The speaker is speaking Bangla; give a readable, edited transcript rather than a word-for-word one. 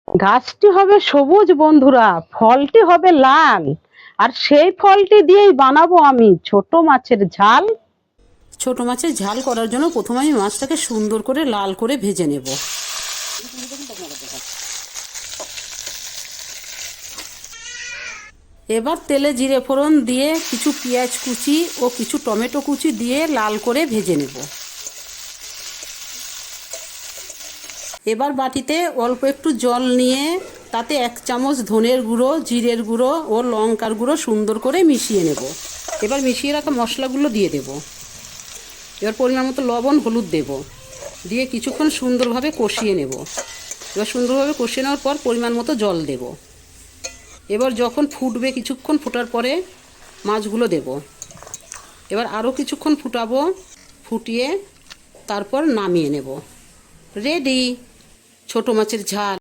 গাছটি হবে সবুজ বন্ধুরা, ফলটি হবে লাল। আর সেই ফলটি দিয়েই বানাবো আমি ছোট মাছের ঝাল। ছোট মাছের ঝাল করার জন্য প্রথমে আমি মাছটাকে সুন্দর করে লাল করে ভেজে নেব। এবার তেলে জিরে ফোড়ন দিয়ে কিছু পেঁয়াজ কুচি ও কিছু টমেটো কুচি দিয়ে লাল করে ভেজে নেব। এবার বাটিতে অল্প একটু জল নিয়ে তাতে 1 চামচ ধনের গুঁড়ো, জিরের গুঁড়ো ও লঙ্কার গুঁড়ো সুন্দর করে মিশিয়ে নেব। এবার মিশিয়ে রাখা মশলাগুলো দিয়ে দেব। এবার পরিমাণ মতো লবণ, হলুদ দেব, দিয়ে কিছুক্ষণ সুন্দরভাবে কষিয়ে নেব। এবার সুন্দরভাবে কষিয়ে নেওয়ার পর পরিমাণ মতো জল দেব। এবার যখন ফুটবে, কিছুক্ষণ ফোটার পরে মাছগুলো দেব। এবার আরও কিছুক্ষণ ফুটাবো, ফুটিয়ে তারপর নামিয়ে নেব। রেডি ছোট মাছের ঝাল।